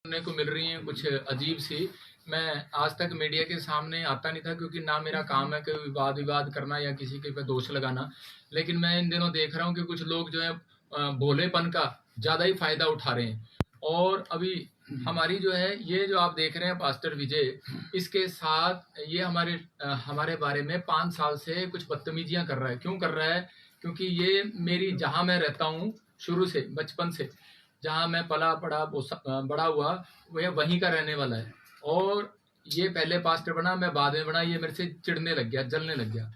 सुनने को मिल रही हैं कुछ अजीब सी। मैं आज तक मीडिया के सामने आता नहीं था क्योंकि ना मेरा काम है कोई विवाद करना या किसी के पे दोष लगाना। लेकिन मैं इन दिनों देख रहा हूँ कि कुछ लोग जो है भोलेपन का ज़्यादा ही फायदा उठा रहे हैं। और अभी हमारी जो है ये जो आप देख रहे हैं पास्टर विजय, इसके साथ ये हमारे बारे में 5 साल से कुछ बदतमीजियां कर रहा है। क्यों कर रहा है? क्योंकि ये मेरी जहाँ मैं रहता हूँ शुरू से बचपन से, जहाँ मैं पला पड़ा बड़ा हुआ, वह वहीं का रहने वाला है। और ये पहले पास्टर बना, मैं बाद में बना। ये मेरे से चिढ़ने लग गया, जलने लग गया।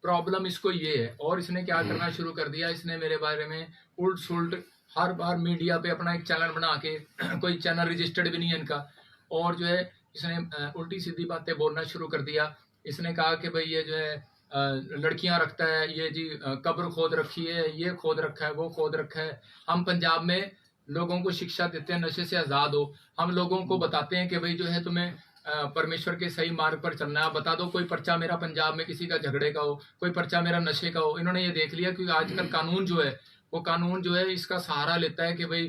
प्रॉब्लम इसको ये है। और इसने क्या करना शुरू कर दिया, इसने मेरे बारे में उल्ट सुल्ट हर बार मीडिया पे अपना एक चैनल बना के कोई चैनल रजिस्टर्ड भी नहीं है इनका, और जो है इसने उल्टी सीधी बातें बोलना शुरू कर दिया। इसने कहा कि भाई ये जो है लड़कियां रखता है, ये जी कब्र खोद रखी है, ये खोद रखा है, वो खोद रखा है। हम पंजाब में लोगों को शिक्षा देते हैं नशे से आज़ाद हो। हम लोगों को बताते हैं कि भाई जो है तुम्हें परमेश्वर के सही मार्ग पर चलना है। बता दो कोई पर्चा मेरा पंजाब में किसी का झगड़े का हो, कोई पर्चा मेरा नशे का हो। इन्होंने ये देख लिया कि आजकल कानून जो है वो कानून जो है इसका सहारा लेता है कि भाई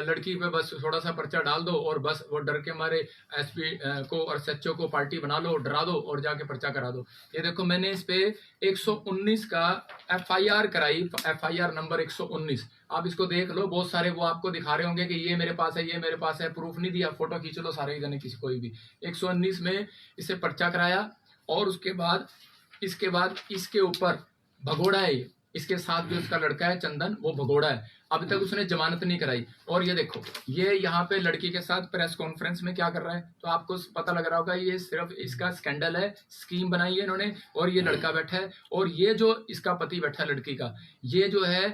लड़की पे बस थोड़ा सा पर्चा डाल दो और बस वो डर के मारे एसपी को और सच्चो को पार्टी बना लो, डरा दो और जाके पर्चा करा दो। ये देखो मैंने इस पे 119 का एफआईआर कराई, एफआईआर नंबर 119। आप इसको देख लो, बहुत सारे वो आपको दिखा रहे होंगे कि ये मेरे पास है, ये मेरे पास है। प्रूफ नहीं दिया, फोटो खींच लो सारे जने, किसी कोई भी। 119 में इसे पर्चा कराया। और उसके बाद इसके ऊपर भगोड़ा है। इसके साथ जो इसका लड़का है चंदन, वो भगोड़ा है। अभी तक उसने जमानत नहीं कराई। और ये देखो, ये यहाँ पे लड़की के साथ प्रेस कॉन्फ्रेंस में क्या कर रहा है, तो आपको पता लग रहा होगा ये सिर्फ इसका स्कैंडल है, स्कीम बनाई है इन्होंने। और ये लड़का बैठा है, और ये जो इसका पति बैठा है लड़की का, ये जो है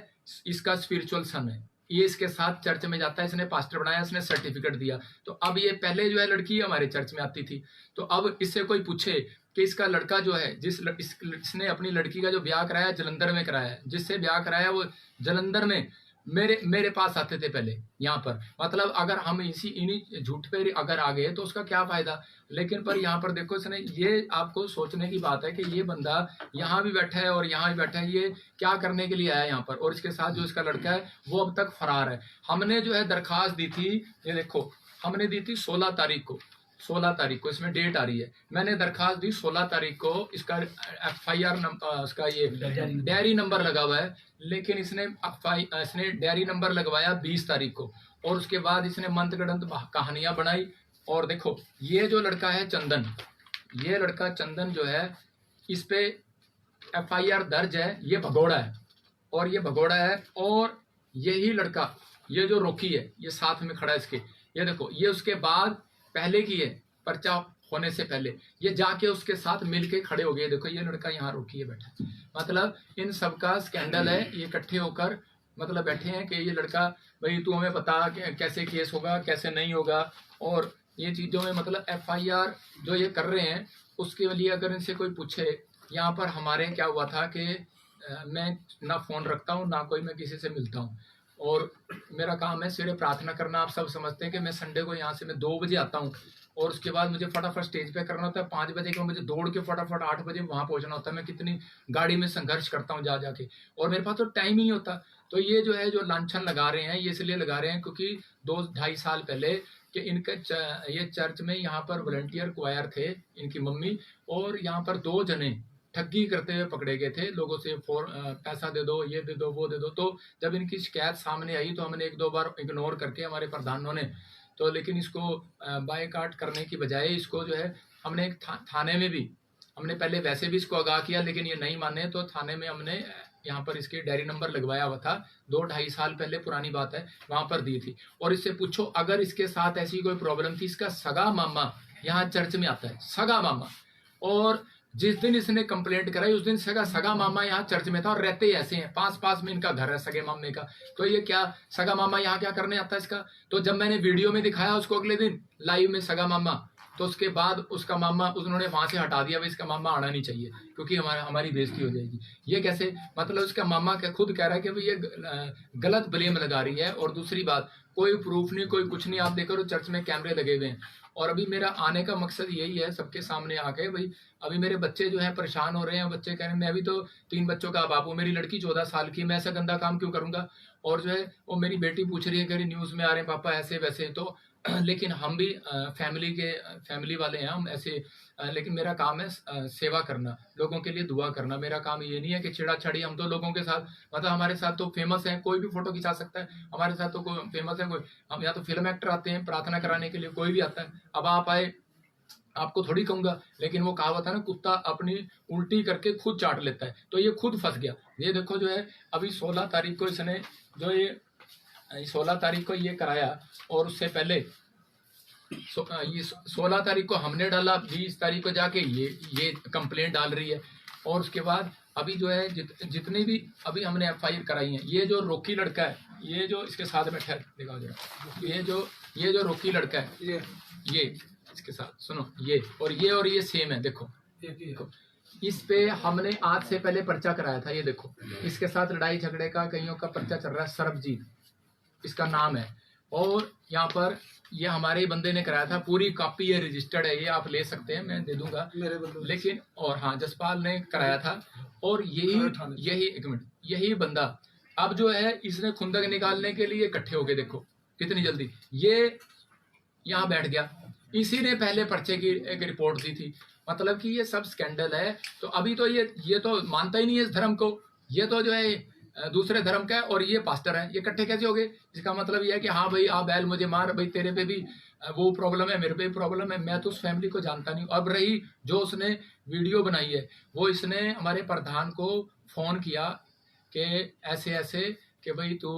इसका स्पिरिचुअल सन है। ये इसके साथ चर्च में जाता है, इसने पास्टर बनाया, इसने सर्टिफिकेट दिया। तो अब ये पहले जो है लड़की हमारे चर्च में आती थी, तो अब इससे कोई पूछे कि इसका लड़का जो है इसने अपनी लड़की का जो ब्याह कराया जलंधर में कराया है, जिससे ब्याह कराया वो जलंधर में मेरे पास आते थे पहले यहाँ पर। मतलब अगर हम इन्हीं झूठ पे अगर आ गए तो उसका क्या फायदा। लेकिन पर यहाँ पर देखो, इसने, ये आपको सोचने की बात है कि ये बंदा यहाँ भी बैठा है और यहाँ भी बैठा है, ये क्या करने के लिए आया यहाँ पर। और इसके साथ जो इसका लड़का है वो अब तक फरार है। हमने जो है दरखास्त दी थी, ये देखो, हमने दी थी 16 तारीख को, 16 तारीख को, इसमें डेट आ रही है। मैंने दरखास्त दी 16 तारीख को। इसका एफआईआर उसका ये डायरी नंबर लगा हुआ है, लेकिन इसने डायरी नंबर लगवाया 20 तारीख को। और उसके बाद इसने मंत्रगढ़ंत कहानियां बनाई। और देखो, ये जो लड़का है चंदन, ये लड़का चंदन जो है, इस पे एफआईआर दर्ज है। ये भगोड़ा है, और ये भगोड़ा है। और यही लड़का, ये जो रोकी है, ये साथ में खड़ा है इसके, ये देखो, ये उसके बाद पहले की है, पर्चा होने से पहले ये जाके उसके साथ मिलके खड़े हो गए। देखो, ये लड़का यहाँ रोकी है बैठा। मतलब इन सबका स्कैंडल है। ये इकट्ठे होकर मतलब बैठे हैं कि ये लड़का, भाई तू हमें बता कि कैसे केस होगा, कैसे नहीं होगा। और ये चीज़ों में मतलब एफआईआर जो ये कर रहे हैं, उसके लिए अगर इनसे कोई पूछे, यहाँ पर हमारे क्या हुआ था कि मैं ना फ़ोन रखता हूँ, ना कोई मैं किसी से मिलता हूँ। और मेरा काम है सिर्फ प्रार्थना करना। आप सब समझते हैं कि मैं संडे को यहाँ से मैं 2 बजे आता हूँ, और उसके बाद मुझे फटाफट स्टेज पे करना होता है। 5 बजे को मुझे दौड़ के फटाफट 8 बजे वहाँ पहुँचना होता है। मैं कितनी गाड़ी में संघर्ष करता हूँ जा जाके, और मेरे पास तो टाइम ही नहीं होता। तो ये जो है जो लांछन लगा रहे हैं, ये इसलिए लगा रहे हैं क्योंकि 2-2.5 साल पहले कि इनके ये चर्च में यहाँ पर वॉलंटियर क्वायर थे, इनकी मम्मी, और यहाँ पर 2 जने ठगी करते हुए पकड़े गए थे। लोगों से पैसा दे दो, ये दे दो, वो दे दो। तो जब इनकी शिकायत सामने आई तो हमने 1-2 बार इग्नोर करके, हमारे प्रधानों ने तो, लेकिन इसको बायकाट करने की बजाय इसको जो है हमने एक थाने में भी, हमने पहले वैसे भी इसको आगाह किया, लेकिन ये नहीं माने, तो थाने में हमने यहाँ पर इसके डायरी नंबर लगवाया हुआ था। 2-2.5 साल पहले पुरानी बात है, वहाँ पर दी थी। और इससे पूछो अगर इसके साथ ऐसी कोई प्रॉब्लम थी। इसका सगा मामा यहाँ चर्च में आता है, सगा मामा। और जिस दिन इसने कंप्लेंट कराई उस दिन सगा मामा यहाँ चर्च में था, और रहते ही ऐसे हैं, पास में इनका घर है सगे मामे का। तो ये क्या सगा मामा यहाँ क्या करने आता है इसका। तो जब मैंने वीडियो में दिखाया उसको अगले दिन लाइव में सगा मामा, तो उसके बाद उसका मामा उन्होंने वहां से हटा दिया, भाई इसका मामा आना नहीं चाहिए क्योंकि हमारी बेइज्जती हो जाएगी। ये कैसे, मतलब उसका मामा खुद कह रहा है कि भाई ये गलत ब्लेम लगा रही है। और दूसरी बात, कोई प्रूफ नहीं, कोई कुछ नहीं। आप देखो चर्च में कैमरे लगे हुए हैं। और अभी मेरा आने का मकसद यही है सबके सामने आके, भाई अभी मेरे बच्चे जो हैं परेशान हो रहे हैं। बच्चे कह रहे हैं, मैं भी तो 3 बच्चों का बाप हूँ, मेरी लड़की 14 साल की, मैं ऐसा गंदा काम क्यों करूंगा। और जो है वो मेरी बेटी पूछ रही है कि न्यूज़ में आ रहे हैं पापा ऐसे वैसे। तो लेकिन हम भी फैमिली वाले हैं हम ऐसे। लेकिन मेरा काम है सेवा करना, लोगों के लिए दुआ करना। मेरा काम ये नहीं है कि छेड़ा-छाड़ी। हम तो लोगों के साथ, मतलब हमारे साथ तो फेमस है, कोई भी फोटो खिंचा सकता है हमारे साथ, तो कोई फेमस है कोई। हम या तो फिल्म एक्टर आते हैं प्रार्थना कराने के लिए, कोई भी आता है। अब आप आए, आपको थोड़ी कहूंगा, लेकिन वो कहावत है ना, कुत्ता अपनी उल्टी करके खुद चाट लेता है, तो ये खुद फंस गया। ये देखो जो है, अभी 16 तारीख को इसने जो ये 16 तारीख को ये कराया, और उससे पहले ये 16 तारीख को हमने डाला, 20 तारीख को जाके ये कंप्लेंट डाल रही है। और उसके बाद अभी जो है जितनी भी अभी हमने एफआईआर कराई है, ये जो रोकी लड़का है, ये जो इसके साथ में ठहर दिखाओ जरा, ये जो रोकी लड़का है, ये इसके साथ सुनो, और ये सेम है। देखो इस पे हमने आज से पहले पर्चा कराया था। ये देखो इसके साथ लड़ाई झगड़े का कईयों का पर्चा चल रहा है, सरबजीत इसका नाम है। और यहाँ पर ये हमारे ही बंदे ने कराया था, पूरी कॉपी ये रजिस्टर्ड है, ये आप ले सकते हैं, मैं दे दूंगा मेरे बंदे। लेकिन और हाँ, जसपाल ने कराया था। और यही एक मिनट, यही बंदा अब जो है इसने खुंदक निकालने के लिए इकट्ठे हो गए। देखो कितनी जल्दी ये यहाँ बैठ गया। इसी ने पहले पर्चे की एक रिपोर्ट दी थी। मतलब कि ये सब स्कैंडल है। तो अभी तो ये तो मानता ही नहीं है इस धर्म को, ये तो जो है दूसरे धर्म का है, और ये पास्टर है। ये इकट्ठे कैसे हो गए? इसका मतलब ये है कि हाँ भाई आप बैल मुझे मार, भाई तेरे पे भी वो प्रॉब्लम है, मेरे पे भी प्रॉब्लम है। मैं तो उस फैमिली को जानता नहीं। अब रही जो उसने वीडियो बनाई है, वो इसने हमारे प्रधान को फोन किया कि ऐसे ऐसे कि भाई तो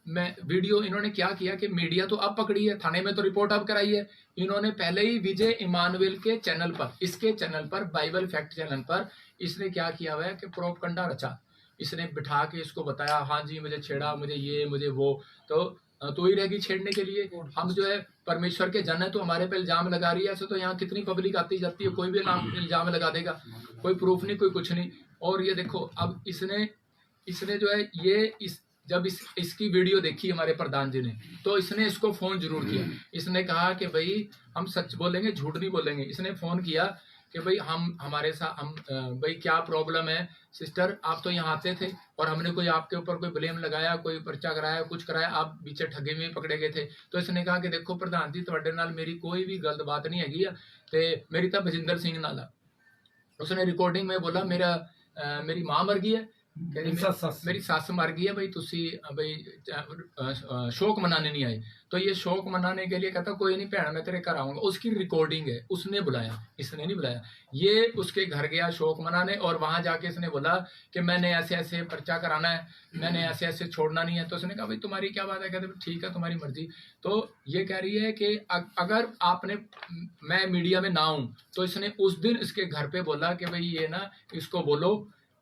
मैं वीडियो, इन्होंने क्या किया कि मीडिया तो अब पकड़ी है, थाने में तो रिपोर्ट अब कराई है। इन्होंने पहले ही विजय इमानुएल के चैनल पर, इसके चैनल पर, बाइबल फैक्ट चैनल पर इसने क्या किया हुआ है कि प्रोपगंडा रचा। इसने बिठा के इसको बताया, हाँ जी मुझे छेड़ा, मुझे ये मुझे वो। तो ही रहेगी छेड़ने के लिए। हम जो है परमेश्वर के जन है, तो हमारे पे इल्जाम लगा रही है। ऐसे तो यहाँ कितनी पब्लिक आती जाती है, कोई भी नाम इल्जाम लगा देगा, कोई प्रूफ नहीं, कोई कुछ नहीं। और ये देखो अब इसने जो है जब इसकी वीडियो देखी हमारे प्रधान जी ने, तो इसने इसको फोन जरूर किया। इसने कहा कि भाई हम सच बोलेंगे, झूठ नहीं बोलेंगे। इसने फोन किया कि भाई हमारे साथ भाई क्या प्रॉब्लम है सिस्टर, आप तो यहाँ आते थे और हमने कोई आपके ऊपर कोई ब्लेम लगाया, कोई पर्चा कराया, कुछ कराया, आप पीछे ठगे में पकड़े गए थे। तो इसने कहा कि देखो प्रधान जी तुहाडे नाल मेरी कोई भी गलत बात नहीं हैगी है, ते मेरी तो बजिंदर सिंह नाल है। उसने रिकॉर्डिंग में बोला मेरी मां मर गई है, मेरी सस मर गई है, भाई तुसी भाई शोक मनाने नहीं आए। तो ये शोक मनाने के लिए कहता कोई नहीं भैन मैं तेरे घर आऊंगा। उसकी रिकॉर्डिंग है, उसने बुलाया, इसने नहीं बुलाया। ये उसके घर गया शोक मनाने, और वहां जाके इसने बोला कि मैंने ऐसे ऐसे पर्चा कराना है, मैंने ऐसे ऐसे छोड़ना नहीं है। तो उसने कहा भाई तुम्हारी क्या बात है? कहते ठीक है तुम्हारी मर्जी। तो ये कह रही है कि अगर मैं मीडिया में ना हूं, तो इसने उस दिन इसके घर पे बोला कि भाई ये ना इसको बोलो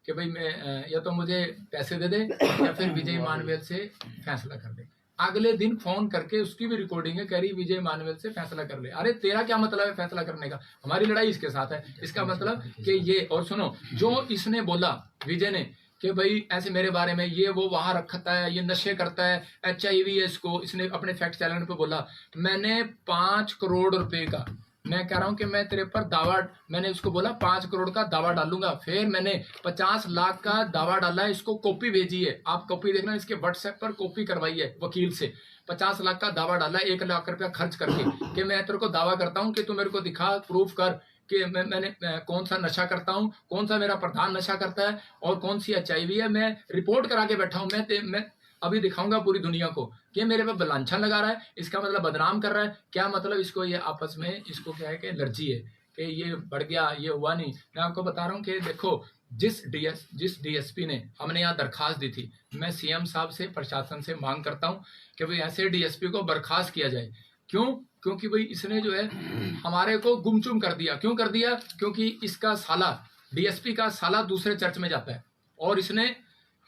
कि भाई मैं या तो मुझे पैसे दे दे या फिर विजय इमानुएल से फैसला कर दे। अगले दिन फोन करके उसकी भी रिकॉर्डिंग है, कह रही विजय इमानुएल से फैसला कर ले। अरे तेरा क्या मतलब है फैसला करने का? हमारी लड़ाई इसके साथ है। इसका मतलब कि ये, और सुनो जो इसने बोला विजय ने कि भाई ऐसे मेरे बारे में ये वो वहां रखता है, ये नशे करता है, HIV है इसको, इसने अपने फैक्ट चैनल पे बोला। मैंने 5 करोड़ रुपए का, मैं कह रहा हूं कि मैं तेरे पर दावा, मैंने उसको बोला 5 करोड़ का दावा डालूंगा। फिर मैंने 50 लाख का दावा डाला है, इसको कॉपी भेजी है, आप कॉपी देखना, इसके व्हाट्सएप पर कॉपी करवाई है वकील से। 50 लाख का दावा डाला है, 1 लाख रुपया खर्च करके, कि मैं तेरे को दावा करता हूं कि तू मेरे को दिखा, प्रूफ कर कि मैंने कौन सा नशा करता हूं, कौन सा मेरा प्रधान नशा करता है, और कौन सी HIV है। मैं रिपोर्ट करा के बैठा हूं। मैं अभी दिखाऊंगा पूरी दुनिया को कि मेरे पे बलांछन लगा रहा है, इसका मतलब बदनाम कर रहा है। क्या मतलब इसको ये आपस में इसको क्या है कि एलर्जी है कि ये बढ़ गया, ये हुआ नहीं। मैं आपको बता रहा हूँ कि देखो जिस DSP ने हमने यहाँ दरखास्त दी थी, मैं CM साहब से, प्रशासन से मांग करता हूँ कि भाई ऐसे DSP को बर्खास्त किया जाए। क्यों? क्योंकि भाई इसने जो है हमारे को गुमचुम कर दिया। क्यों कर दिया? क्योंकि इसका साला, DSP का साला दूसरे चर्च में जाता है, और इसने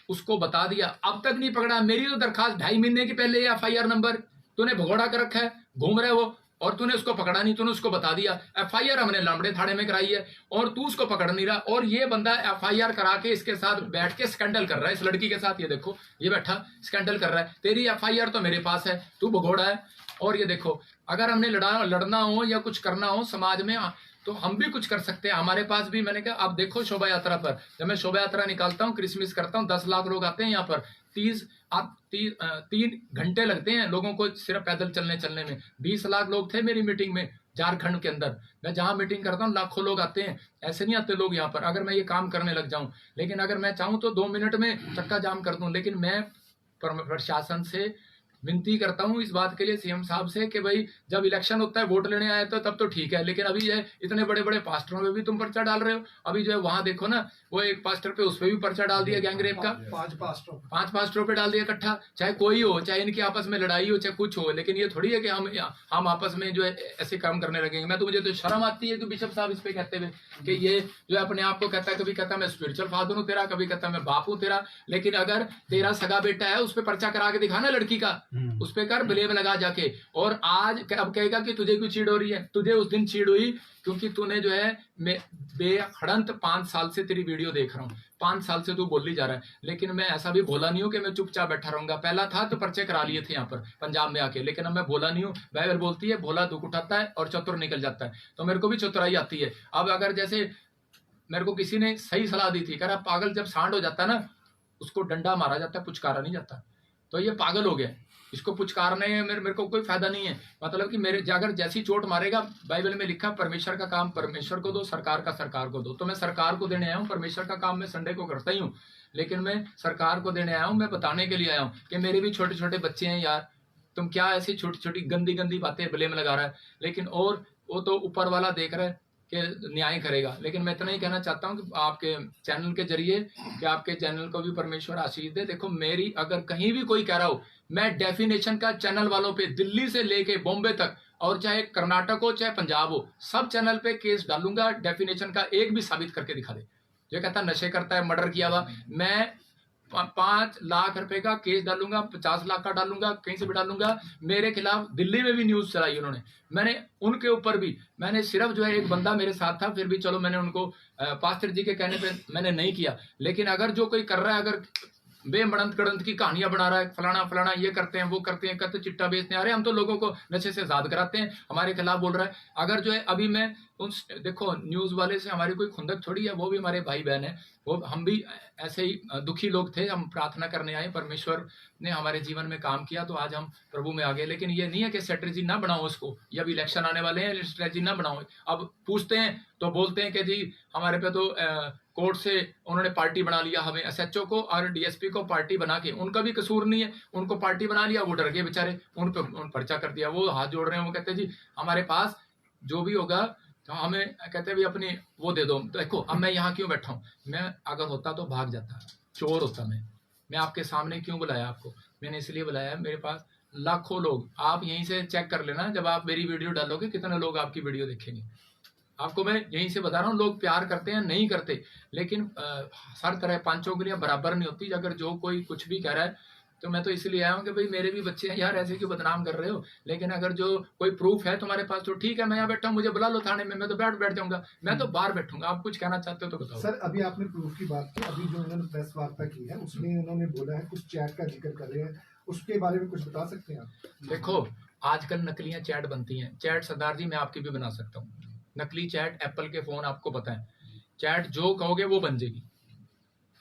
उसको बता दिया, अब तक नहीं पकड़ा। मेरी तो दरखास्त 2.5 महीने की पहले FIR नंबर तूने भगोड़ा कर रखा है, घूम रहे हो, और तूने उसको पकड़ा नहीं, तूने उसको बता दिया। FIR हमने लामड़े थाने में कराई है, और तू उसको पकड़ नहीं रहा। और ये बंदा FIR करा के इसके साथ बैठ के स्कैंडल कर रहा है, इस लड़की के साथ। ये देखो ये बैठा स्कैंडल कर रहा है। तेरी FIR तो मेरे पास है, तू भगोड़ा है। और ये देखो अगर हमने लड़ना हो या कुछ करना हो समाज में, तो हम भी कुछ कर सकते हैं। हमारे पास भी, मैंने कहा आप देखो शोभा यात्रा पर, जब मैं शोभा यात्रा निकालता हूँ, क्रिसमस करता हूँ, 10 लाख लोग आते हैं यहाँ पर, 3 घंटे लगते हैं लोगों को सिर्फ पैदल चलने में। 20 लाख लोग थे मेरी मीटिंग में झारखंड के अंदर। मैं जहां मीटिंग करता हूँ लाखों लोग आते हैं, ऐसे नहीं आते लोग यहाँ पर अगर मैं ये काम करने लग जाऊं। लेकिन अगर मैं चाहूं तो 2 मिनट में चक्का जाम कर दूं। लेकिन मैं प्रशासन से विनती करता हूं इस बात के लिए, सीएम साहब से, कि भाई जब इलेक्शन होता है वोट लेने आए तो तब तो ठीक है, लेकिन अभी जो है इतने बड़े बड़े पास्टरों पे भी तुम पर्चा डाल रहे हो। अभी जो है वहां देखो ना, वो एक पास्टर पे उस पर भी पर्चा डाल दिया गैंगरेप का, 5 पास्टरों पे डाल दिया इकट्ठा। चाहे कोई हो, चाहे इनकी आपस में लड़ाई हो, चाहे कुछ हो, लेकिन ये थोड़ी है कि हम आपस में जो है ऐसे काम करने लगेंगे। मैं तो मुझे तो शर्म आती है कि बिशप साहब इस पे कहते हुए कि ये जो है अपने आप को कहता है, कभी कहता है मैं स्पिरिचुअल फादर हूँ तेरा, कभी कहता है मैं बाप हूँ तेरा। लेकिन अगर तेरा सगा बेटा है उस पर पर्चा करा के दिखाना लड़की का, उस पर कर ब्लेम लगा जाके। और आज अब कहेगा कि तुझे क्यों चीड़ हो रही है, तुझे उस दिन चीड़ हुई क्योंकि तूने जो है बेखड़ंत 5 साल से तेरी वीडियो देख रहा हूँ, 5 साल से तू बोली जा रहा है। लेकिन मैं ऐसा भी भोला नहीं हूँ कि मैं चुपचाप बैठा रहूंगा। पहला था तो पर्चे करा लिए थे यहाँ पर पंजाब में आके, लेकिन अब मैं भोला नहीं हूँ। बाइबल बोलती है भोला दुख उठाता है और चतुर निकल जाता है, तो मेरे को भी चतुराई आती है। अब अगर जैसे मेरे को किसी ने सही सलाह दी थी, कह रहा पागल जब सांड हो जाता है ना उसको डंडा मारा जाता है, पुचकारा नहीं जाता। तो ये पागल हो गया, इसको पुचकारने में मेरे को कोई फायदा नहीं है। मतलब कि मेरे अगर जैसी चोट मारेगा, बाइबल में लिखा परमेश्वर का काम परमेश्वर को दो, सरकार का सरकार को दो। तो मैं सरकार को देने आया हूँ, परमेश्वर का काम मैं संडे को करता ही हूँ, लेकिन मैं सरकार को देने आया हूँ। मैं बताने के लिए आया हूँ कि मेरे भी छोटे छोटे बच्चे हैं यार, तुम क्या ऐसी छोटी छोटी गंदी गंदी बातें ब्लेम लगा रहा है। लेकिन और वो तो ऊपर वाला देख रहा है कि न्याय करेगा। लेकिन मैं इतना ही कहना चाहता हूँ कि आपके चैनल के जरिए कि आपके चैनल को भी परमेश्वर आशीष दे। देखो मेरी अगर कहीं भी कोई कह रहा हो, मैं डेफिनेशन का चैनल वालों पे दिल्ली से लेके बॉम्बे तक, और चाहे कर्नाटक हो चाहे पंजाब हो, सब चैनल पे केस डालूंगा। डेफिनेशन का एक भी साबित करके दिखा दे। जो कहता नशे करता है, मर्डर किया हुआ, मैं 5 लाख रुपए का केस डालूंगा, 50 लाख का डालूंगा, कहीं से भी डालूंगा। मेरे खिलाफ दिल्ली में भी न्यूज चलाई उन्होंने, मैंने उनके ऊपर भी, मैंने सिर्फ जो है एक बंदा मेरे साथ था, फिर भी चलो मैंने उनको पास्टर जी के कहने पे मैंने नहीं किया। लेकिन अगर जो कोई कर रहा है, अगर बेमड़ंत कड़ंत की कहानियां बना रहा है, फलाना फलाना ये करते हैं वो करते हैं, कहते चिट्टा बेचते हैं, अरे हम तो लोगों को नशे से आजाद कराते हैं, हमारे खिलाफ बोल रहा है। अगर जो है अभी मैं उन देखो न्यूज वाले से हमारी कोई खुंदक थोड़ी है, वो भी हमारे भाई बहन है, वो हम भी ऐसे ही दुखी लोग थे। हम प्रार्थना करने आए, परमेश्वर ने हमारे जीवन में काम किया तो आज हम प्रभु में आ गए। लेकिन ये नहीं है कि स्ट्रेटजी ना बनाओ उसको, या भी इलेक्शन आने वाले हैं स्ट्रेटजी ना बनाओ। अब पूछते हैं तो बोलते हैं कि जी हमारे पे तो कोर्ट से उन्होंने पार्टी बना लिया, हमें एसएचओ को और डीएसपी को पार्टी बना के, उनका भी कसूर नहीं है, उनको पार्टी बना लिया, वो डर गए बेचारे, उन पर्चा कर दिया। वो हाथ जोड़ रहे हैं, वो कहते हैं जी हमारे पास जो भी होगा तो हमें, कहते भी अपनी वो दे दो। तो देखो अब मैं यहाँ क्यों बैठा हूँ, मैं अगर होता तो भाग जाता, चोर होता मैं आपके सामने क्यों बुलाया आपको, मैंने इसलिए बुलाया, मेरे पास लाखों लोग, आप यहीं से चेक कर लेना, जब आप मेरी वीडियो डालोगे कितने लोग आपकी वीडियो देखेंगे। आपको मैं यहीं से बता रहा हूँ, लोग प्यार करते हैं नहीं करते, लेकिन हर तरह 5 उंगलियां बराबर नहीं होती। अगर जो कोई कुछ भी कह रहा है तो मैं तो इसलिए आया हूँ कि भाई मेरे भी बच्चे हैं यार, ऐसे क्यों बदनाम कर रहे हो। लेकिन अगर जो कोई प्रूफ है तुम्हारे पास तो ठीक है, मैं यहाँ बैठा हूँ, मुझे बुला लो थाने में, मैं तो बैठ जाऊंगा, मैं तो बाहर बैठूंगा। आप कुछ कहना चाहते हो तो बताओ। सर अभी आपने प्रूफ की बात की, अभी जो उन्होंने प्रेस वार्ता की है उसमें उन्होंने बोला है कुछ चैट का जिक्र कर रहे हैं, उसके बारे में कुछ बता सकते हैं आप? देखो आजकल नकलियां चैट बनती हैं, चैट सरदार जी मैं आपकी भी बना सकता हूँ, नकली चैट, एप्पल के फोन आपको पता है, चैट जो कहोगे वो बन जाएगी।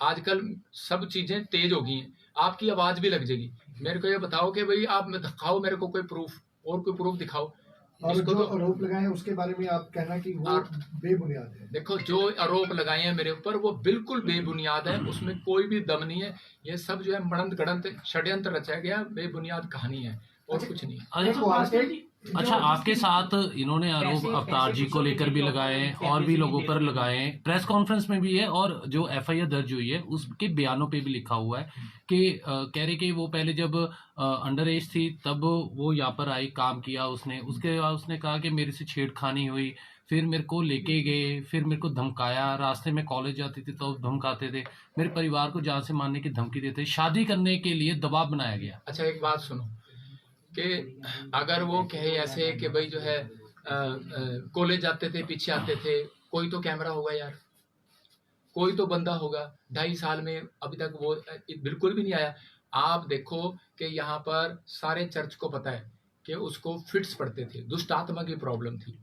आजकल सब चीजें तेज हो गई हैं, आपकी आवाज भी लग जाएगी। मेरे को ये बताओ कि भाई आप दिखाओ मेरे को कोई प्रूफ, और कोई प्रूफ दिखाओ। और जो तो आरोप लगाए हैं उसके बारे में आप कहना कि वो बेबुनियाद है। देखो जो आरोप लगाए हैं मेरे ऊपर वो बिल्कुल बेबुनियाद है, उसमें कोई भी दम नहीं है। ये सब जो है मड़ंत गड़ंत षड्यंत्र रचा गया, बेबुनियाद कहानी है और कुछ नहीं है। अच्छा आपके साथ इन्होंने आरोप अवतार जी को लेकर भी लगाए और भी लोगों पर लगाए, प्रेस कॉन्फ्रेंस में भी है और जो एफआईआर दर्ज हुई है उसके बयानों पे भी लिखा हुआ है कि कह रहे कि वो पहले जब अंडर एज थी तब वो यहाँ पर आई, काम किया उसने, उसके बाद उसने कहा कि मेरे से छेड़खानी हुई, फिर मेरे को लेके गए, फिर मेरे को धमकाया, रास्ते में कॉलेज जाती थी तो धमकाते थे, मेरे परिवार को जान से मारने की धमकी देते, शादी करने के लिए दबाव बनाया गया। अच्छा एक बात सुनो कि अगर वो कहे ऐसे कि भाई जो है कॉलेज जाते थे, पीछे आते थे, कोई तो कैमरा होगा यार, कोई तो बंदा होगा। 2.5 साल में अभी तक वो बिल्कुल भी नहीं आया। आप देखो कि यहाँ पर सारे चर्च को पता है कि उसको फिट्स पड़ते थे, दुष्ट आत्मा की प्रॉब्लम थी,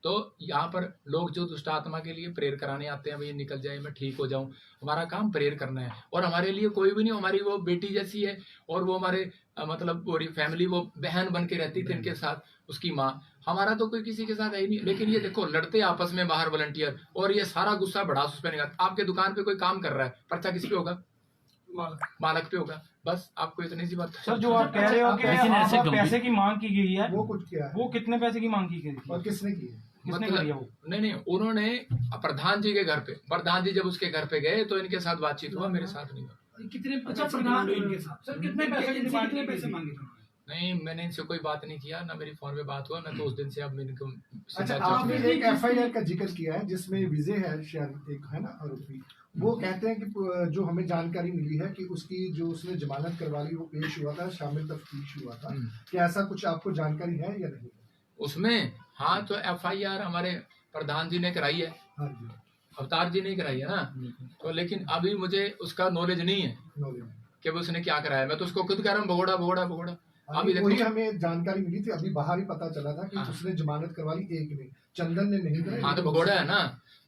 तो यहाँ पर लोग जो दुष्ट आत्मा के लिए प्रेयर कराने आते हैं, भाई निकल जाए, मैं ठीक हो जाऊं, हमारा काम प्रेयर करना है। और हमारे लिए कोई भी नहीं, हमारी वो बेटी जैसी है, और वो हमारे मतलब पूरी फैमिली, वो बहन बन के रहती थी इनके साथ, उसकी माँ। हमारा तो कोई किसी के साथ है ही नहीं। लेकिन ये देखो, लड़ते आपस में बाहर वॉलंटियर, और ये सारा गुस्सा भड़ास उस पर निकालते। आपके दुकान पे कोई काम कर रहा है, पर्चा किस पे होगा? मालक पे होगा। बस आपको इतनी सी बात। सर जो आप कह रहे हो कि लेकिन ऐसे आप गंभीर- पैसे की मांग की गई है, वो कुछ किया है वो कितने पैसे की मांग की गई थी? और किसने की है? किसने मतलब करी है वो? नहीं, उन्होंने प्रधान जी के घर पे, प्रधान जी जब उसके घर पे गए तो इनके साथ बातचीत हुआ, मेरे साथ नहीं हुआ। कितने अच्छा प्रधान इनके साथ सर कितने पैसे मांगे थे? नहीं, मैंने इनसे कोई बात नहीं किया, ना मेरी फोन पे बात हुआ, मैं तो उस दिन से अब इनको अच्छा, आपने एक एफआईआर का जिक्र किया है जिसमें विजय है शायद, एक है ना आरोपी, वो कहते हैं कि जो हमें जानकारी मिली है कि उसकी जो उसने जमानत करवा ली वो पेश हुआ था, शामिल तफ्तीश हुआ था। क्या ऐसा कुछ आपको जानकारी है या नहीं? उसमें हाँ, तो एफआईआर हमारे प्रधान जी ने कराई है, हाँ जी, अवतार जी ने कराई है ना। तो लेकिन अभी मुझे उसका नॉलेज नहीं है नॉलेज। कि वो उसने क्या कराया। मैं तो उसको खुद कह रहा हूँ भगोड़ा भगोड़ा भगोड़ा। अभी वही देखो, हमें जानकारी मिली थी, अभी बाहर ही पता चला था कि हाँ। उसने जमानत करवा ली, एक ने, चंदन ने नहीं कराई। हाँ तो भगोड़ा है ना।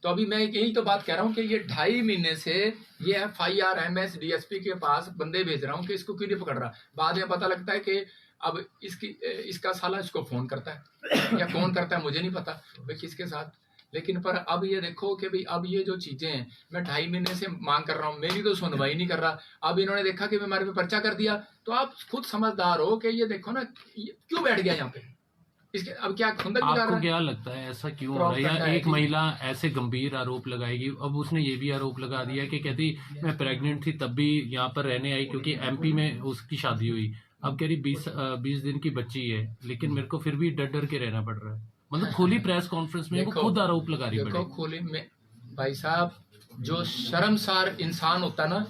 तो अभी मैं यही तो बात कह रहा हूँ कि ये 2.5 महीने से ये एफआईआर एमएस डीएसपी के पास बंदे भेज रहा हूँ कि इसको क्यों नहीं पकड़ रहा। बाद में पता लगता है कि अब इसका साला इसको फोन करता है या कौन करता है मुझे नहीं पता भाई किसके साथ। लेकिन पर अब ये देखो कि भाई अब ये जो चीजें हैं, मैं 2.5 महीने से मांग कर रहा हूँ, मेरी तो सुनवाई नहीं कर रहा। अब इन्होंने देखा कि हमारे पे पर्चा कर दिया, तो आप खुद समझदार हो कि ये देखो ना, ये क्यों बैठ गया यहाँ पे, इसके अब क्या खुंदक निकाल रहा आपको है? क्या लगता है ऐसा क्यों हो रहा है? या एक महिला ऐसे गंभीर आरोप लगाएगी, अब उसने ये भी आरोप लगा दिया कि कहती मैं प्रेग्नेंट थी तब भी यहाँ पर रहने आई क्योंकि एमपी में उसकी शादी हुई। अब कह रही 20 दिन की बच्ची है, लेकिन मेरे को फिर भी डर डर के रहना पड़ रहा है। मतलब खुली प्रेस कॉन्फ्रेंस में वो देखो, खुद आरोप लगा रही देखो है। खुले में भाई साहब, जो शर्मसार इंसान होता ना,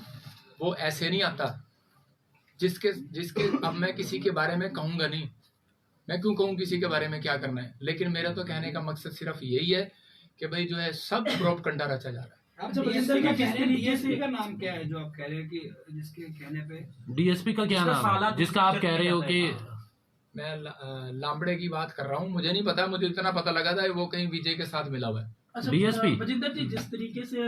वो ऐसे नहीं आता। जिसके जिसके अब मैं किसी के बारे में कहूंगा नहीं, मैं क्यों कहूँ किसी के बारे में क्या करना है। लेकिन मेरा तो कहने का मकसद सिर्फ यही है कि भाई जो है सब प्रोपगंडा रचा जा रहा है। अच्छा डीएसपी का नाम क्या है जो आप कह रहे हैं कि जिसके कहने पे डीएसपी का क्या नाम है जिसका आप कह रहे हो कि मैं लांबड़े की बात कर रहा हूँ, मुझे नहीं पता, मुझे इतना पता लगा था वो कहीं विजय के साथ मिला हुआ है। अच्छा DSP? बजिंदर जी, जिस तरीके से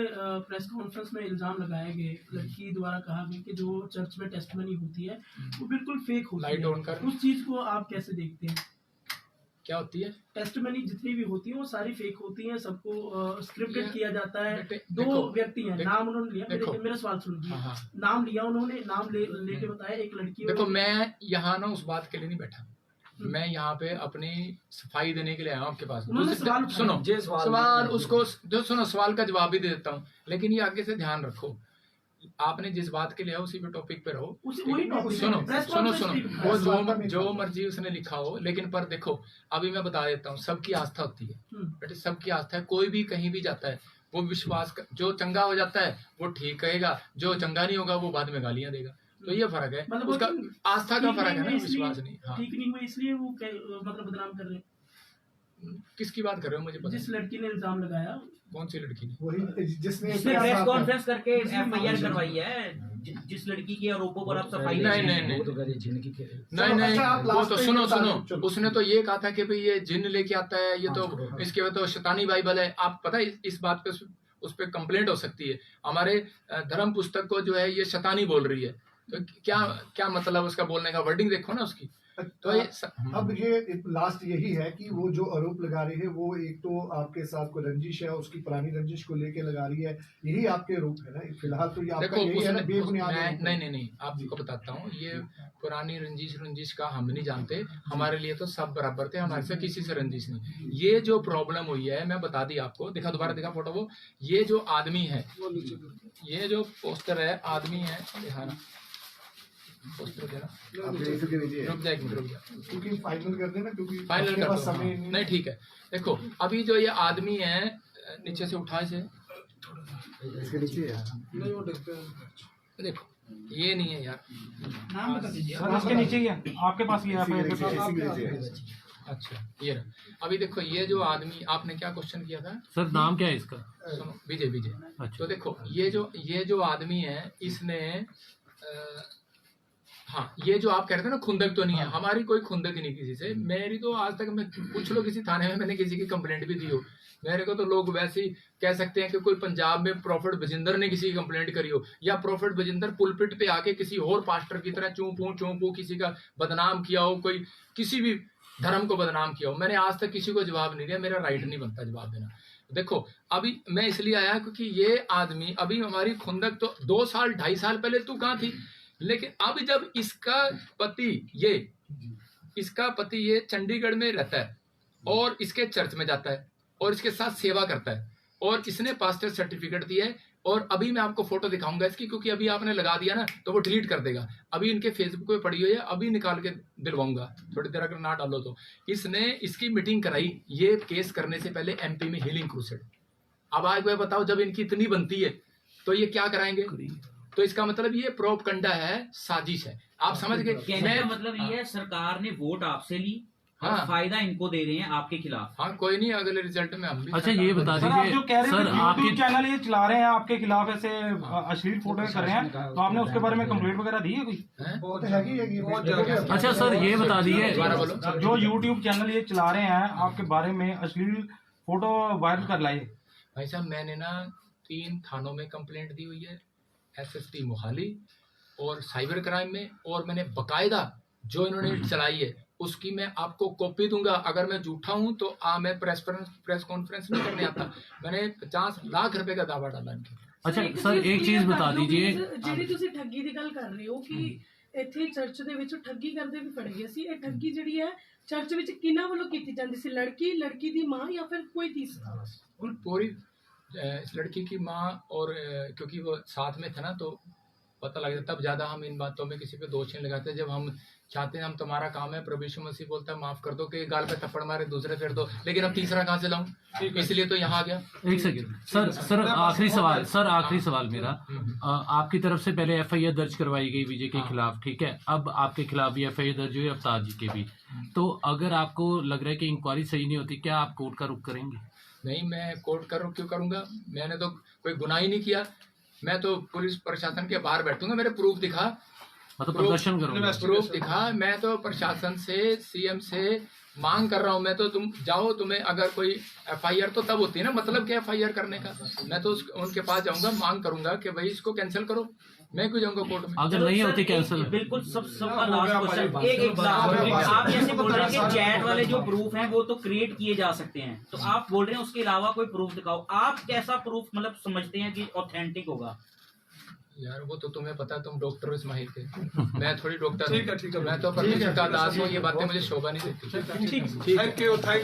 प्रेस कॉन्फ्रेंस में इल्जाम लगाए गए, लड़की द्वारा कहा गया कि जो चर्च में टेस्टमनी होती है वो बिल्कुल फेक होती लाइट है, ऑन कर। उस चीज को आप कैसे देखते हैं? क्या होती है? टेस्टमनी जितनी भी होती है वो सारी फेक होती है, सबको स्क्रिप्टेड किया जाता है। बेटे, दो देखो, व्यक्ति हैं, देखो, नाम उन्होंने लिया, देखो। मेरा सवाल सुनिए। हाँ, हाँ। नाम लिया उन्होंने, नाम लेके बताया एक लड़की। देखो मैं यहाँ ना उस बात के लिए नहीं बैठा, मैं यहाँ पे अपनी सफाई देने के लिए आया हूँ आपके पास। उन्होंने सवाल सुनो, जे सवाल उसको जो सुनो, सवाल का जवाब भी दे देता हूँ, लेकिन ये आगे से ध्यान रखो, आपने जिस बात के लिए उसी पे टॉपिक पे रहो। वही टॉपिक सुनो है, press सुनो conference सुनो, पे। वो जो मर्जी उसने लिखा हो, लेकिन पर देखो अभी मैं बता देता हूँ, सबकी आस्था होती है बेटे, सबकी आस्था है। कोई भी कहीं भी जाता है वो विश्वास जो चंगा हो जाता है वो ठीक कहेगा, जो चंगा नहीं होगा वो बाद में गालियां देगा। तो ये फर्क है, मतलब उसका आस्था का फर्क है ना, इसलिए- विश्वास नहीं। हाँ, ठीक नहीं हुए इसलिए वो मतलब बदनाम कर रहे हैं। किसकी बात कर रहे हो मुझे पता जिस नहीं। लड़की ने इल्जाम लगाया, कौन सी लड़की ने? वही जिसने प्रेस कॉन्फ्रेंस करके उसने एफआईआर मांगी। करवाई है, जिस लड़की के आरोपों पर आप सफाई नहीं, नहीं नहीं, नहीं। वो तो कह रही जिनकी नहीं नहीं, अच्छा, आप वो last तो पे सुनो बता सुनो, दो, चलो। उसने तो ये कहा था कि भाई ये जिन लेके आता है, ये तो हाँ, इसके बाद तो शैतानी बाइबल है। आप पता है इस बात पे उस पे कंप्लेंट हो सकती है। हमारे धर्म पुस्तक को जो है ये शैतानी बोल रही है, तो क्या क्या मतलब उसका बोलने का वर्डिंग देखो ना उसकी। तो ये अब ये लास्ट यही है कि वो जो आरोप लगा रही है वो एक तो आपके साथ कोई रंजिश है, उसकी पुरानी रंजिश को लेके लगा रही है, यही आपके आरोप है ना फिलहाल? तो ये आपका देखो यही है ना, उसने बेबुनियाद आरोप है। नहीं आपको बताता हूँ, ये पुरानी रंजिश का हम नहीं जानते, हमारे लिए तो सब बराबर थे, हमारे से किसी से रंजिश नहीं। ये जो प्रॉब्लम हुई है मैं बता दी आपको, दिखा दोबारा दिखा फोटो, वो ये जो आदमी है, ये जो पोस्टर है आदमी है, दिखाना पोस्टर देना, आप जैसे के नीचे है। रुक जाए रुक जा, क्योंकि फाइनल कर देना, क्योंकि फाइनल आपके कर पास दो। समय हाँ, नहीं ठीक है। देखो अभी जो ये आदमी है, नीचे से उठा इसे, इसके नीचे है। देखो ये नहीं है यार, नाम बता दीजिए। सर इसके नीचे ही है, आपके पास ये एफआईआर के पास। इसी के नीचे है। अच्छा ये रहा। अभी देखो ये जो आदमी, आपने क्या क्वेश्चन किया था? सर नाम क्या है इसका? सुनो, विजय। अच्छा। तो देखो ये जो आदमी है, इसने हाँ, ये जो आप कह रहे थे ना खुंदक तो नहीं है, हमारी कोई खुंदक ही नहीं किसी से। मेरी तो आज तक मैं पूछ लो किसी थाने में मैंने किसी की कंप्लेंट भी दी हो, मेरे को तो लोग वैसे ही कह सकते हैं कि कोई पंजाब में प्रॉफिट बजिंदर ने किसी की कंप्लेंट करी हो, या प्रॉफिट बजिंदर पुलपिट पे आके किसी और पास्टर की तरह चूं किसी का बदनाम किया हो, कोई किसी भी धर्म को बदनाम किया हो। मैंने आज तक किसी को जवाब नहीं दिया, मेरा राइट नहीं बनता जवाब देना। देखो अभी मैं इसलिए आया क्योंकि ये आदमी, अभी हमारी खुंदक तो 2 साल 2.5 साल पहले तू कहाँ थी, लेकिन अब जब इसका पति ये चंडीगढ़ में रहता है और इसके चर्च में जाता है और इसके साथ सेवा करता है और इसने पास्टर सर्टिफिकेट दिया है, और अभी मैं आपको फोटो दिखाऊंगा इसकी, क्योंकि अभी आपने लगा दिया ना तो वो डिलीट कर देगा। अभी इनके फेसबुक पे पड़ी हुई है, अभी निकाल के दिलवाऊंगा, थोड़ी देर अगर ना डालो तो। इसने इसकी मीटिंग कराई ये केस करने से पहले एमपी में हीलिंग क्रूसेड। अब आज वह बताओ जब इनकी इतनी बनती है तो ये क्या कराएंगे? तो इसका मतलब ये प्रोपगंडा है, साजिश है। आप समझ गए? कहने का मतलब ये है सरकार ने वोट आपसे ली और हाँ। फायदा इनको दे रहे हैं आपके खिलाफ। हाँ, कोई नहीं, अगले रिजल्ट में हम भी। अच्छा ये बता सर आप जो कह दीजिए रहे सर, हैं आपके यूट्यूब चैनल ये चला रहे हैं आपके खिलाफ, ऐसे अश्लील फोटो कर रहे हैं, तो आपने उसके बारे में कंप्लेंट वगैरह दी है कोई? वो तो हैगी है अच्छा सर ये बता दीजिए, दोबारा बोलो। जो यूट्यूब चैनल ये चला रहे हैं आपके बारे में अश्लील फोटो वायरल कर लाए। भाई साहब मैंने ना 3 थानों में कंप्लेंट दी हुई है, एसएसपी मोहाली और साइबर क्राइम में, और मैंने बकायदा जो इन्होंने चलाई है उसकी मैं आपको कॉपी दूंगा। अगर मैं झूठा हूं तो मैं प्रेस कॉन्फ्रेंस नहीं करने आता। मैंने 50 लाख रुपए का दावा डाला इनके। अच्छा सर एक चीज बता दीजिए, ਜਿਹੜੀ ਤੁਸੀਂ ਠੱਗੀ ਦੀ ਗੱਲ ਕਰ ਰਹੇ ਹੋ ਕਿ ਇੱਥੇ ਚਰਚ ਦੇ ਵਿੱਚ ਠੱਗੀ ਕਰਦੇ ਵੀ ਫੜੇ ਗਏ ਸੀ, ਇਹ ਠੱਗੀ ਜਿਹੜੀ ਹੈ ਚਰਚ ਵਿੱਚ ਕਿਹਨਾਂ ਵੱਲੋਂ ਕੀਤੀ ਜਾਂਦੀ ਸੀ? ਲੜਕੀ ਦੀ ਮਾਂ ਜਾਂ ਫਿਰ ਕੋਈ तीसरा? और पूरी इस लड़की की माँ और क्योंकि वो साथ में थे ना तो पता लग जाता। तब ज्यादा हम इन बातों में किसी पे दोष नहीं लगाते। जब हम चाहते हैं, हम तुम्हारा काम है, प्रभु यीशु मसीह बोलता है माफ कर दो, कि गाल पे थप्पड़ मारे दूसरे फेर दो, लेकिन अब तीसरा कहाँ से लाऊं? इसलिए तो यहाँ आ गया। एक सेकंड सर आखिरी सवाल मेरा, आपकी तरफ से पहले एफआईआर दर्ज करवाई गई विजय के खिलाफ, ठीक है, अब आपके खिलाफ भी एफआईआर दर्ज हुई अवतार जी के भी, तो अगर आपको लग रहा है कि इंक्वायरी सही नहीं होती, क्या आप कोर्ट का रुख करेंगे? नहीं, मैं कोर्ट क्यों करूंगा? मैंने तो कोई गुनाह ही नहीं किया। मैं तो पुलिस प्रशासन के बाहर बैठूंगा, मेरे प्रूफ दिखा, मतलब प्रदर्शन करूंगा। प्रूफ दिखा। मैं तो प्रशासन से, सीएम से मांग कर रहा हूं। मैं तो तुम जाओ, तुम्हें अगर कोई एफआईआर तो तब होती है ना, मतलब क्या एफआईआर करने का? मैं तो उनके पास जाऊंगा, मांग करूंगा कि भाई इसको कैंसिल करो। मैं क्यों जाऊंगा कोर्ट में? अगर नहीं होती कैंसिल? बिल्कुल सबका लास्ट क्वेश्चन, एक एग्जाम्पल आप जैसे बोल रहे हैं कि चैट वाले जो प्रूफ हैं वो तो क्रिएट किए जा सकते हैं, तो आप बोल रहे हैं उसके अलावा कोई प्रूफ दिखाओ। आप कैसा प्रूफ मतलब समझते हैं कि ऑथेंटिक होगा? यार वो तो तुम्हें पता है, तुम डॉक्टर हो इस माहिर के, मैं थोड़ी डॉक्टर हूँ। मैं तो परमेश्वर का दास हूँ, ये बातें मुझे शोभा नहीं देती। थैंक यू सारे